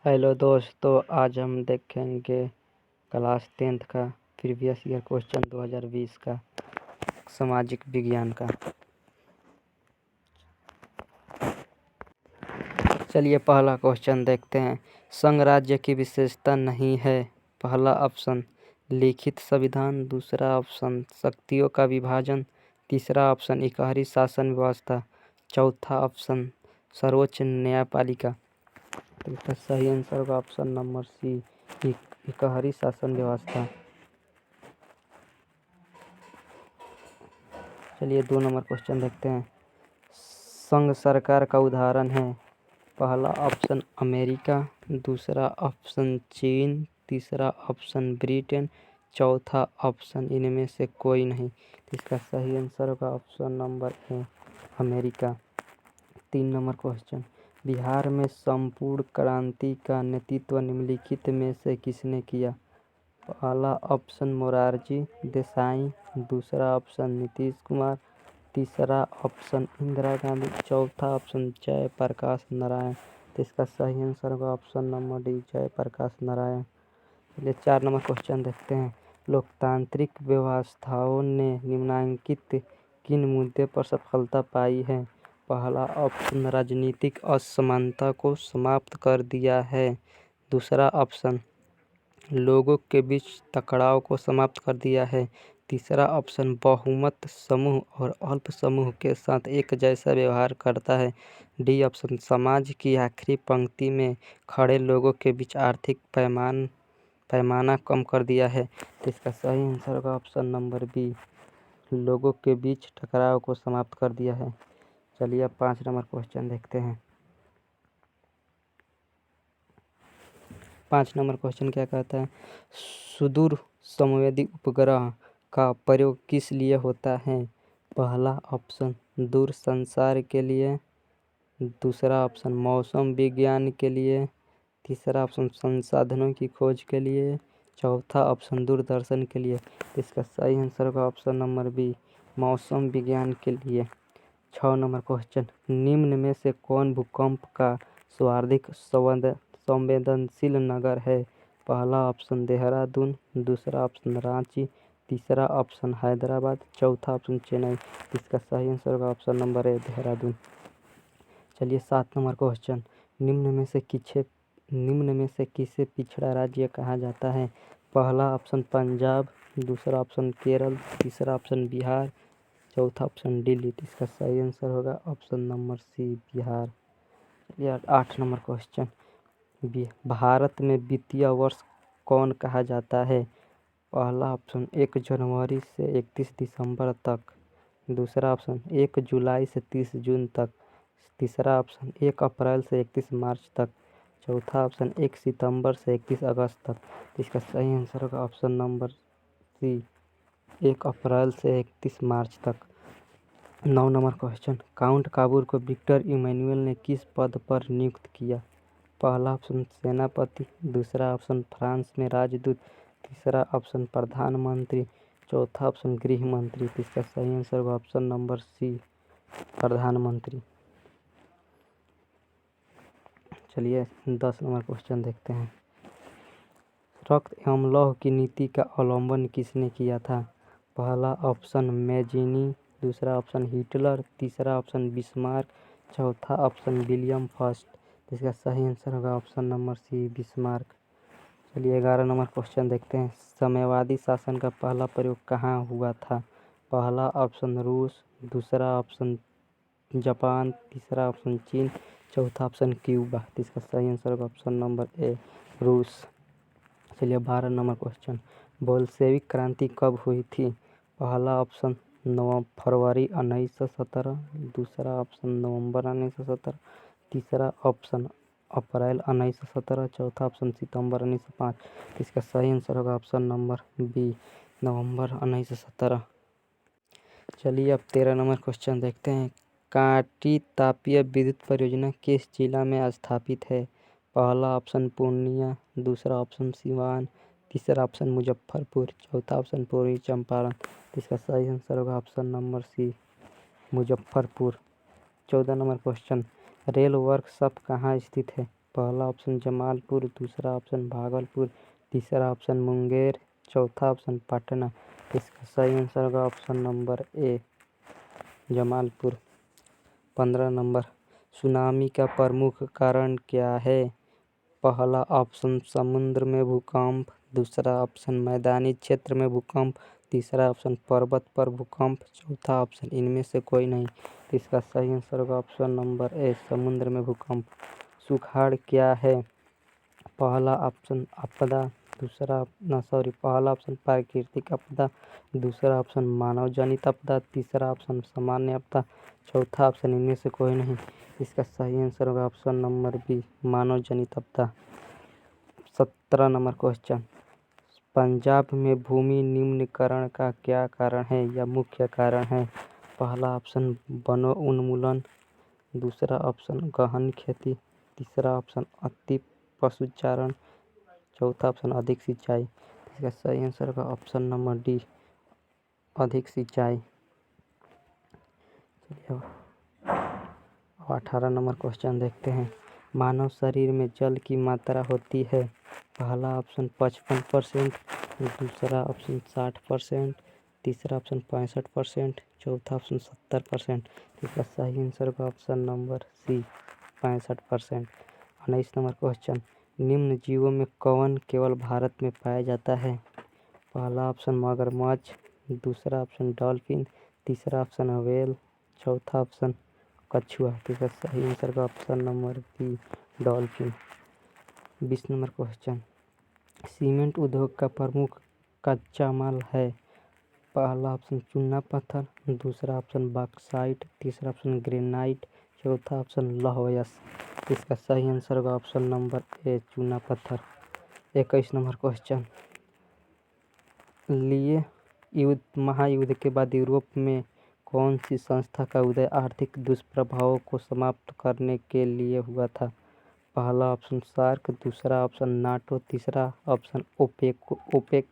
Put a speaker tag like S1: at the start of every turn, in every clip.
S1: Hello दोस्तों, आज हम देखेंगे क्लास 10th का प्रीवियस ईयर क्वेश्चन 2020 का सामाजिक विज्ञान का। चलिए पहला क्वेश्चन देखते हैं। संघ राज्य की विशेषता नहीं है। पहला ऑप्शन लिखित संविधान, दूसरा ऑप्शन शक्तियों का विभाजन, तीसरा ऑप्शन इकहरी शासन व्यवस्था, चौथा ऑप्शन सर्वोच्च न्यायपालिका। तो इसका सही आंसर होगा ऑप्शन नंबर सी, इकहरी शासन व्यवस्था। चलिए 2 नंबर क्वेश्चन देखते हैं। संघ सरकार का उदाहरण है। पहला ऑप्शन अमेरिका, दूसरा ऑप्शन चीन, तीसरा ऑप्शन ब्रिटेन, चौथा ऑप्शन इनमें से कोई नहीं। तो इसका सही आंसर होगा option number A, America. 3 number question. Bihar में संपूर्ण क्रांति का नेतृत्व निम्नलिखित में से किसने किया। पहला ऑप्शन मोरारजी देसाई, दूसरा ऑप्शन नीतीश कुमार, तीसरा ऑप्शन इंदिरा गांधी, चौथा ऑप्शन जयप्रकाश नारायण। तो इसका सही आंसर होगा option number D, Jayprakash Narayan. चलिए 4 नंबर क्वेश्चन देखते हैं। लोकतांत्रिक व्यवस्थाओं ने निम्नलिखित किन मुद्दे पर सफलता पाई है। पहला ऑप्शन राजनीतिक असमानता को समाप्त कर दिया है, दूसरा ऑप्शन लोगों के बीच टकराव को समाप्त कर दिया है, तीसरा ऑप्शन बहुमत समूह और अल्प समूह के साथ एक जैसा व्यवहार करता है, डी ऑप्शन समाज की आखिरी पंक्ति में खड़े लोगों के बीच आर्थिक पैमाना कम कर दिया है। तो इसका सही आंसर होगा ऑप्शन नंबर बी, लोगों के बीच टकराव को समाप्त कर दिया है। चलिए अब 5 नंबर क्वेश्चन देखते हैं। 5 नंबर क्वेश्चन क्या कहता है। सुदूर संवेदी उपग्रह का प्रयोग किस लिए होता है। पहला ऑप्शन दूर संचार के लिए, दूसरा ऑप्शन मौसम विज्ञान के लिए, तीसरा ऑप्शन संसाधनों की खोज के लिए, चौथा ऑप्शन दूरदर्शन के लिए। इसका सही आंसर होगा ऑप्शन नंबर बी, मौसम विज्ञान के लिए। 6 नंबर क्वेश्चन। निम्न में से कौन भूकंप का सर्वाधिक संवेदनशील नगर है। पहला ऑप्शन देहरादून, दूसरा ऑप्शन रांची, तीसरा ऑप्शन हैदराबाद, चौथा ऑप्शन चेन्नई। इसका सही आंसर होगा ऑप्शन नंबर ए, देहरादून। चलिए 7 नंबर क्वेश्चन। निम्न में से किसे पिछड़ा राज्य कहा जाता है। पहला ऑप्शन पंजाब, दूसरा ऑप्शन केरल, तीसरा ऑप्शन बिहार, चौथा ऑप्शन दिल्ली। इसका सही आंसर होगा ऑप्शन नंबर सी, बिहार। चलिए 8 नंबर क्वेश्चन। भारत में वित्तीय वर्ष कौन कहा जाता है। पहला ऑप्शन 1 जनवरी से 31 दिसंबर तक, दूसरा ऑप्शन 1 जुलाई से 30 जून तक, तीसरा ऑप्शन 1 अप्रैल से 31 मार्च तक, चौथा ऑप्शन 1 सितंबर से 31 अगस्त तक। इसका सही आंसर होगा ऑप्शन नंबर सी, 1 अप्रैल से 31 मार्च तक। 9 नंबर क्वेश्चन। काउंट काबूर को विक्टर इमैनुअल ने किस पद पर नियुक्त किया। पहला ऑप्शन सेनापति, दूसरा ऑप्शन फ्रांस में राजदूत, तीसरा ऑप्शन प्रधानमंत्री, चौथा ऑप्शन गृह मंत्री। इसका सही आंसर होगा ऑप्शन नंबर सी, प्रधानमंत्री। चलिए 10 नंबर क्वेश्चन देखते हैं। रक्त एवं लौह की नीति का अवलंबन किसने किया था। पहला ऑप्शन मैजिनी, दूसरा ऑप्शन हिटलर, तीसरा ऑप्शन बिस्मार्क, चौथा ऑप्शन विलियम फर्स्ट। इसका सही आंसर होगा ऑप्शन नंबर सी, बिस्मार्क। चलिए 11 नंबर क्वेश्चन देखते हैं। साम्यवादी शासन का पहला प्रयोग कहाँ हुआ था। पहला ऑप्शन रूस, दूसरा ऑप्शन जापान, तीसरा ऑप्शन चीन, चौथा ऑप्शन क्यूबा। इसका सही आंसर होगा ऑप्शन नंबर ए, रूस। चलिए 12 नंबर क्वेश्चन। बोल्शेविक क्रांति कब हुई थी। पहला ऑप्शन फरवरी 1917, दूसरा ऑप्शन नवंबर 1917, तीसरा ऑप्शन अप्रैल 1917, चौथा ऑप्शन सितंबर 1905। इसका सही आंसर होगा ऑप्शन नंबर बी, नवंबर 1917। चलिए अब 13 नंबर क्वेश्चन देखते हैं। कांटी तापीय विद्युत परियोजना किस जिला में स्थापित है। पहला ऑप्शन पूर्णिया, दूसरा ऑप्शन सिवान, तीसरा ऑप्शन मुजफ्फरपुर, चौथा ऑप्शन पूर्वी चंपारण। इसका सही आंसर होगा option number C, Muzaffarpur. 14 number question. Rail workshop कहाँ स्थित है। पहला ऑप्शन जमालपुर, दूसरा ऑप्शन भागलपुर, तीसरा ऑप्शन मुंगेर, चौथा ऑप्शन पटना। इसका सही आंसर होगा option number A Jamalpur. 15 number, tsunami का प्रमुख कारण क्या है? पहला ऑप्शन समुद्र में भूकंप, दूसरा ऑप्शन मैदानी क्षेत्र में भूकंप, तीसरा ऑप्शन पर्वत पर भूकंप, चौथा ऑप्शन इनमें से कोई नहीं। इसका सही आंसर होगा ऑप्शन नंबर ए समुद्र में भूकंप। सुखाड़ क्या है? पहला ऑप्शन आपदा, पहला ऑप्शन प्राकृतिक आपदा, दूसरा ऑप्शन मानव जनित आपदा, तीसरा ऑप्शन सामान्य आपदा, चौथा ऑप्शन इनमें से कोई नहीं। इसका सही आंसर होगा ऑप्शन नंबर बी मानव जनित आपदा। 17 नंबर क्वेश्चन, पंजाब में भूमि निम्नीकरण का क्या कारण है या मुख्य कारण है? पहला ऑप्शन वनों उन्मूलन, दूसरा ऑप्शन गहन खेती, तीसरा ऑप्शन अति पशुचारण, चौथा ऑप्शन अधिक सिंचाई। इसका सही आंसर होगा ऑप्शन नंबर डी अधिक सिंचाई। चलिए 18 नंबर क्वेश्चन देखते हैं। मानव शरीर में जल की मात्रा होती है? पहला ऑप्शन 55%, दूसरा ऑप्शन 60%, तीसरा ऑप्शन 65%, चौथा ऑप्शन 70%। इसका सही आंसर होगा option number C 65%। 19 number question, निम्न जीवों में कौन केवल भारत में पाया जाता है? पहला ऑप्शन मगरमच्छ, दूसरा ऑप्शन डॉल्फिन, तीसरा ऑप्शन व्हेल, चौथा ऑप्शन कछुआ। इसका सही आंसर का option number B dolphin. 20 number question, cement उद्योग का प्रमुख कच्चा माल है? पहला ऑप्शन चूना पत्थर, दूसरा ऑप्शन बॉक्साइट, तीसरा ऑप्शन ग्रेनाइट, चौथा ऑप्शन लौह अयस्क। इसका सही आंसर होगा ऑप्शन नंबर ए चूना पत्थर। 21 नंबर क्वेश्चन, महायुद्ध के बाद यूरोप में कौन सी संस्था का उदय आर्थिक दुष्प्रभावों को समाप्त करने के लिए हुआ था? पहला ऑप्शन सार्क, दूसरा ऑप्शन नाटो, तीसरा ऑप्शन ओपेक,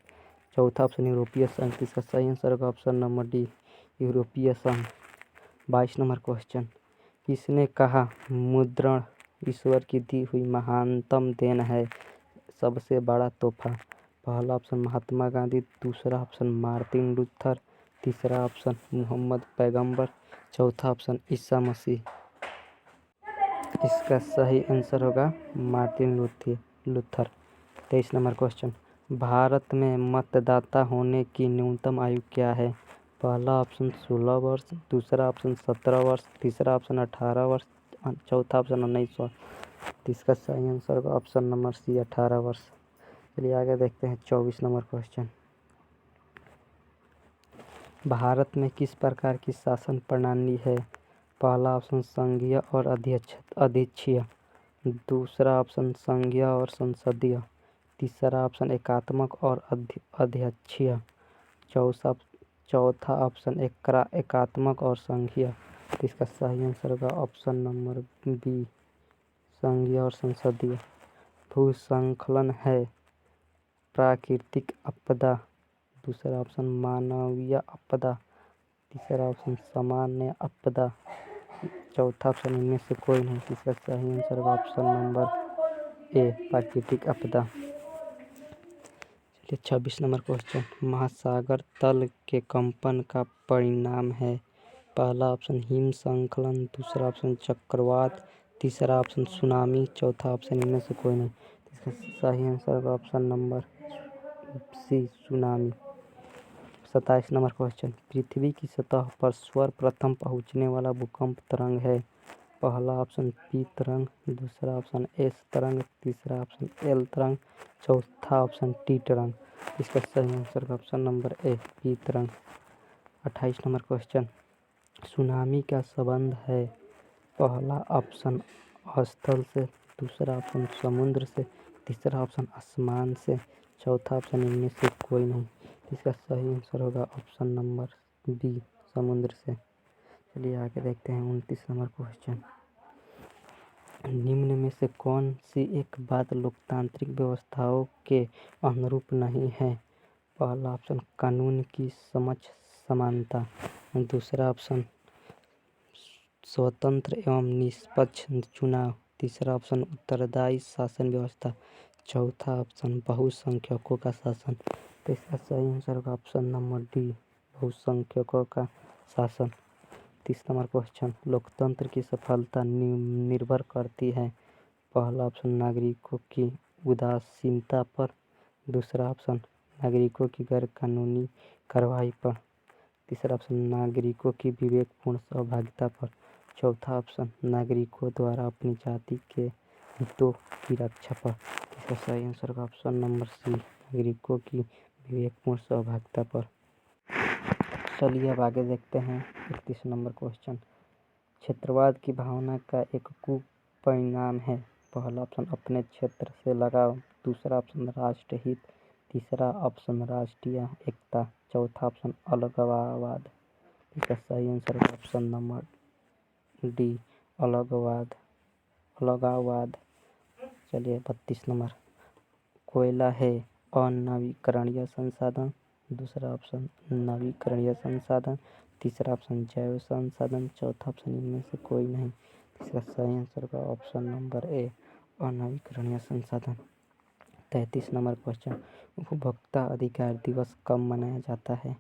S1: चौथा ऑप्शन यूरोपीय संघ। इसका सही आंसर होगा ऑप्शन नंबर डी यूरोपीय संघ। 22 नंबर क्वेश्चन, किसने कहा मुद्रण ईश्वर की दी हुई महानतम देन है, सबसे बड़ा तोहफा? पहला ऑप्शन महात्मा गांधी, दूसरा ऑप्शन मार्टिन लूथर, तीसरा ऑप्शन मोहम्मद पैगंबर, चौथा ऑप्शन ईसा मसीह। इसका सही आंसर होगा Martin Luther. 23 number question, Bharat में मतदाता होने की न्यूनतम आयु क्या है? पहला ऑप्शन 16 वर्ष, दूसरा ऑप्शन 17 वर्ष, तीसरा ऑप्शन 18 वर्ष, चौथा ऑप्शन 19 वर्ष। इसका सही आंसर होगा ऑप्शन नंबर सी 18 वर्ष। चलिए आगे देखते हैं 24 नंबर क्वेश्चन, भारत में किस प्रकार की शासन प्रणाली है? पहला ऑप्शन संघीय और अध्यक्षीय, दूसरा ऑप्शन संघीय और संसदीय, तीसरा ऑप्शन एकात्मक और अध्यक्षीय, चौथा ऑप्शन एकात्मक और संघीय। इसका सही आंसर होगा ऑप्शन नंबर बी संघीय और संसदीय। भूस्खलन है, प्राकृतिक आपदा, दूसरा ऑप्शन मानवीय आपदा, तीसरा ऑप्शन सामान्य आपदा, चौथा ऑप्शन इनमें से कोई नहीं। इसका सही आंसर होगा ऑप्शन नंबर ए प्राकृतिक आपदा। चलिए 26 नंबर क्वेश्चन, महासागर तल के कंपन का परिणाम है? पहला ऑप्शन हिम स्खलन, दूसरा ऑप्शन चक्रवात, तीसरा ऑप्शन सुनामी, चौथा ऑप्शन इनमें से कोई नहीं। इसका सही आंसर होगा option number C tsunami. 27 number question, पृथ्वी की सतह पर सर्वप्रथम पहुंचने वाला भूकंप तरंग है? पहला ऑप्शन पी तरंग, दूसरा ऑप्शन एस तरंग, तीसरा ऑप्शन एल तरंग, चौथा ऑप्शन टी तरंग। इसका सही आंसर का ऑप्शन नंबर ए पी तरंग। 28 नंबर क्वेश्चन, सुनामी का संबंध है? पहला ऑप्शन स्थल से, दूसरा ऑप्शन समुद्र से, तीसरा ऑप्शन आसमान से, चौथा ऑप्शन इनमें से कोई नहीं। इसका सही आंसर होगा ऑप्शन नंबर बी समुद्र से। चलिए आगे देखते हैं 29 नंबर क्वेश्चन, निम्न में से कौन सी एक बात लोकतांत्रिक व्यवस्थाओं के अनुरूप नहीं है? पहला ऑप्शन कानून की समक्ष समानता, दूसरा ऑप्शन स्वतंत्र एवं निष्पक्ष चुनाव, तीसरा ऑप्शन उत्तरदायी शासन व्यवस्था, चौथा ऑप्शन बहुसंख्यकों का शासन। तो इसका सही आंसर होगा ऑप्शन नंबर डी, बहुसंख्यकों का शासन। 30 नंबर क्वेश्चन, लोकतंत्र की सफलता निर्भर करती है। पहला ऑप्शन नागरिकों की उदासीनता पर, दूसरा ऑप्शन नागरिकों की गैर कानूनी कार्रवाई पर, तीसरा ऑप्शन नागरिकों की विवेकपूर्ण सहभागिता पर, चौथा ऑप्शन नागरिकों द्वारा अपनी जाति के हितों की रक्षा पर। इसका सही आंसर होगा ऑप्शन नंबर सी, नागरिकों की विवेकपूर्ण सहभागिता पर। चलिए अब आगे देखते हैं 31 नंबर क्वेश्चन, क्षेत्रवाद की भावना का एक कुपरिणाम है। पहला ऑप्शन अपने क्षेत्र से लगाव, दूसरा ऑप्शन राष्ट्रहित, तीसरा ऑप्शन राष्ट्रीय एकता, चौथा ऑप्शन अलगाववाद। इसका सही आंसर है ऑप्शन नंबर डी, अलगाववाद। चलिए 32 नंबर, कोयला है अनवीकरणीय संसाधन, दूसरा ऑप्शन नवीकरणीय संसाधन, तीसरा ऑप्शन जैव संसाधन, चौथा ऑप्शन इनमें से कोई नहीं। इसका सही आंसर होगा ऑप्शन नंबर ए, अनवीकरणीय संसाधन। 33 नंबर क्वेश्चन, उपभोक्ता अधिकार दिवस कब मनाया जाता है।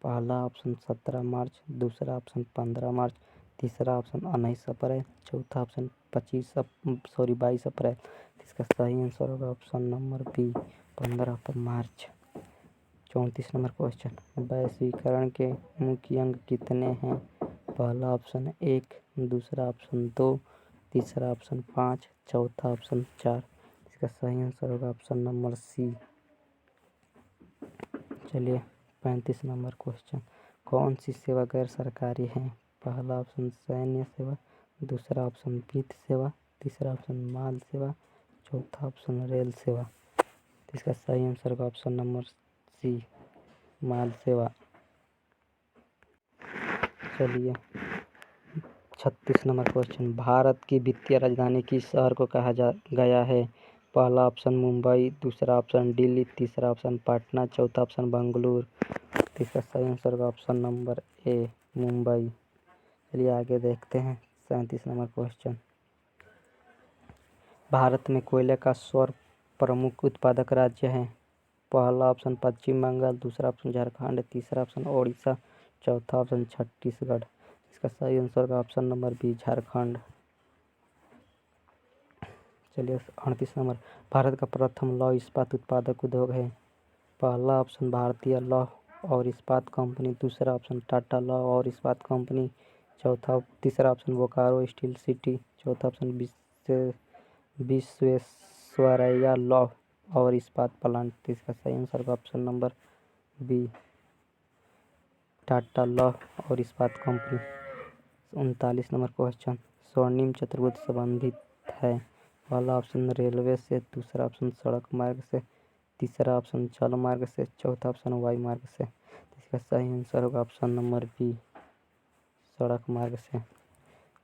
S1: पहला ऑप्शन 17 मार्च, दूसरा ऑप्शन 15 मार्च, तीसरा ऑप्शन 19 अप्रैल, चौथा ऑप्शन 22 अप्रैल। इसका सही आंसर होगा ऑप्शन नंबर बी, 15 मार्च। 34 नंबर क्वेश्चन, वैश्वीकरण के मुख्य अंग कितने हैं। पहला ऑप्शन 1, दूसरा ऑप्शन 2, तीसरा ऑप्शन 5, चौथा ऑप्शन 4। इसका सही आंसर होगा ऑप्शन नंबर सी। चलिए 35 नंबर क्वेश्चन, कौन सी सेवा गैर सरकारी है। पहला ऑप्शन सैन्य सेवा, दूसरा ऑप्शन वित्त सेवा, तीसरा ऑप्शन माल सेवा, चौथा ऑप्शन रेल सेवा। इसका सही आंसर होगा ऑप्शन नंबर सी, माल सेवा। चलिए 36 नंबर क्वेश्चन, भारत की वित्तीय राजधानी किस शहर को कहा गया है। पहला ऑप्शन मुंबई, दूसरा ऑप्शन दिल्ली, तीसरा ऑप्शन पटना, चौथा ऑप्शन बेंगलुरु। इसका सही आंसर होगा ऑप्शन नंबर ए, मुंबई। चलिए आगे देखते हैं 37 नंबर क्वेश्चन, भारत में कोयले का सर्वप्रमुख उत्पादक राज्य है। पहला ऑप्शन पश्चिम बंगाल, दूसरा ऑप्शन झारखंड, तीसरा ऑप्शन ओडिशा, चौथा ऑप्शन छत्तीसगढ़। इसका सही आंसर होगा ऑप्शन नंबर बी, झारखंड। चलिए 38 नंबर, भारत का प्रथम लौह इस्पात उत्पादक उद्योग है। पहला ऑप्शन भारतीय लौह और इस्पात कंपनी, दूसरा ऑप्शन टाटा लौह और इस्पात कंपनी, तीसरा ऑप्शन बोकारो स्टील सिटी, चौथा ऑप्शन विश्वेश्वरैया लौह और इस्पात प्लांट। इसका सही आंसर होगा ऑप्शन नंबर बी, टाटा लौह और इस्पात कंपनी। 39 नंबर क्वेश्चन, स्वर्णिम चतुर्भुज संबंधित है। पहला ऑप्शन रेलवे से, दूसरा ऑप्शन सड़क मार्ग से, तीसरा ऑप्शन जल मार्ग से, चौथा ऑप्शन वायु मार्ग से। इसका सही आंसर होगा ऑप्शन नंबर बी, सड़क मार्ग से।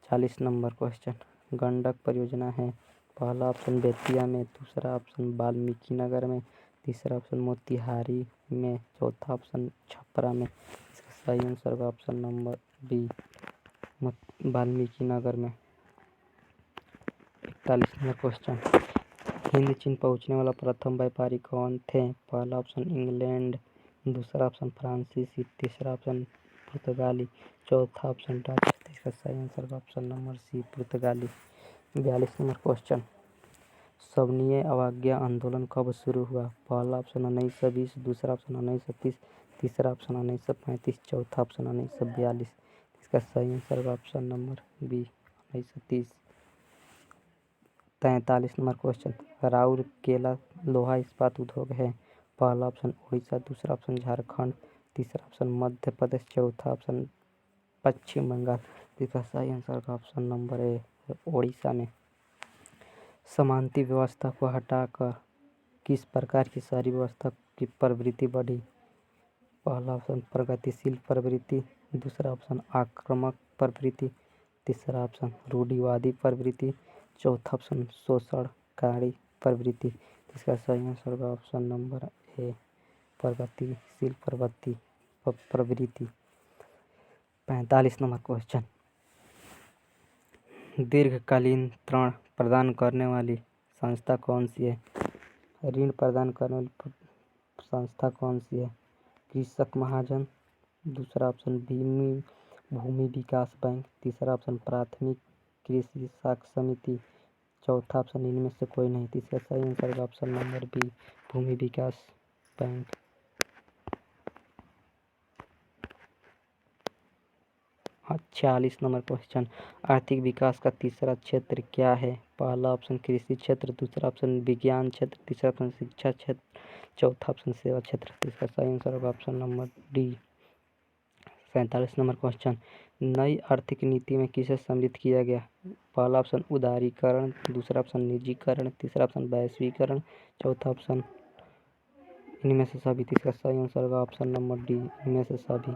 S1: 40 नंबर क्वेश्चन, गंडक परियोजना है। पहला ऑप्शन बेतिया में, दूसरा ऑप्शन वाल्मीकि नगर में, तीसरा ऑप्शन मोतिहारी में, चौथा ऑप्शन छपरा में। इसका सही आंसर होगा option number B, Valmiki Nagar में। 41 नंबर क्वेश्चन, हिंद चीन पहुंचने वाला प्रथम व्यापारी कौन थे। पहला ऑप्शन इंग्लैंड, दूसरा ऑप्शन फ्रांसीसी, तीसरा ऑप्शन पुर्तगाली, चौथा ऑप्शन डच। इसका सही आंसर होगा ऑप्शन नंबर सी, पुर्तगाली। 42 नंबर क्वेश्चन, सविनय अवज्ञा आंदोलन कब शुरू हुआ। पहला ऑप्शन 1920, दूसरा ऑप्शन 1930, तीसरा ऑप्शन 1935, चौथा ऑप्शन 1942। इसका सही आंसर होगा option number B, 1930। 43 number question, Rourkela लोहा इस्पात उद्योग है। पहला ऑप्शन उड़ीसा, दूसरा ऑप्शन झारखंड, तीसरा ऑप्शन मध्य प्रदेश, चौथा ऑप्शन पश्चिम बंगाल। इसका सही आंसर होगा ऑप्शन नंबर ए, उड़ीसा में। समानती व्यवस्था को हटाकर किस प्रकार की शहरी व्यवस्था की प्रवृत्ति बढ़ी। पहला ऑप्शन प्रगतिशील प्रवृत्ति, दूसरा ऑप्शन आक्रामक प्रवृत्ति, तीसरा ऑप्शन रूढ़िवादी प्रवृत्ति, चौथा ऑप्शन शोषणकारी प्रवृत्ति। इसका सही आंसर होगा ऑप्शन नंबर ए, प्रगतिशील प्रवृत्ति। 45 नंबर क्वेश्चन, दीर्घकालीन ऋण प्रदान करने वाली संस्था कौन सी है? ऋण प्रदान करने वाली संस्था कौन सी है? कृषक महाजन, दूसरा ऑप्शन भूमि विकास बैंक, तीसरा ऑप्शन प्राथमिक कृषि साख समिति, चौथा ऑप्शन इनमें से कोई नहीं। तीसरा सही आंसर होगा ऑप्शन नंबर बी, भूमि विकास बैंक। हाँ, 46 नंबर क्वेश्चन, आर्थिक विकास का तीसरा क्षेत्र क्या है? पहला ऑप्शन कृषि क्षेत्र, दूसरा ऑप्शन विज्ञान क्षेत्र, तीसरा ऑप्शन शिक्षा क्षेत्र, चौथा ऑप्शन सेवा क्षेत्र। इसका सही आंसर होगा option number D. 47 number question, नई आर्थिक नीति में किसे सम्मिलित किया गया? पहला ऑप्शन उदारीकरण, दूसरा ऑप्शन निजीकरण, तीसरा ऑप्शन वैश्वीकरण, चौथा ऑप्शन इनमें से सभी। इसका सही आंसर होगा ऑप्शन नंबर डी, इनमें से सभी।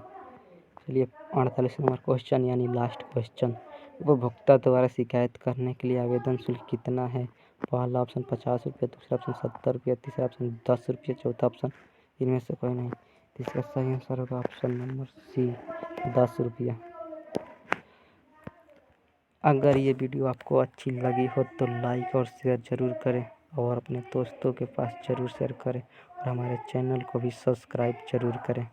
S1: चलिए 48 नंबर क्वेश्चन यानी लास्ट क्वेश्चन, उपभोक्ता द्वारा शिकायत करने के लिए आवेदन शुल्क कितना है? पहला ऑप्शन 50 रुपये, दूसरा ऑप्शन 70 रुपये, तीसरा ऑप्शन 10 रुपये, चौथा ऑप्शन इनमें से कोई नहीं। इसका सही आंसर होगा ऑप्शन नंबर सी, 10 रुपया। अगर ये वीडियो आपको अच्छी लगी हो तो लाइक और शेयर ज़रूर करें और अपने दोस्तों के पास ज़रूर शेयर करें और हमारे चैनल को भी सब्सक्राइब ज़रूर करें।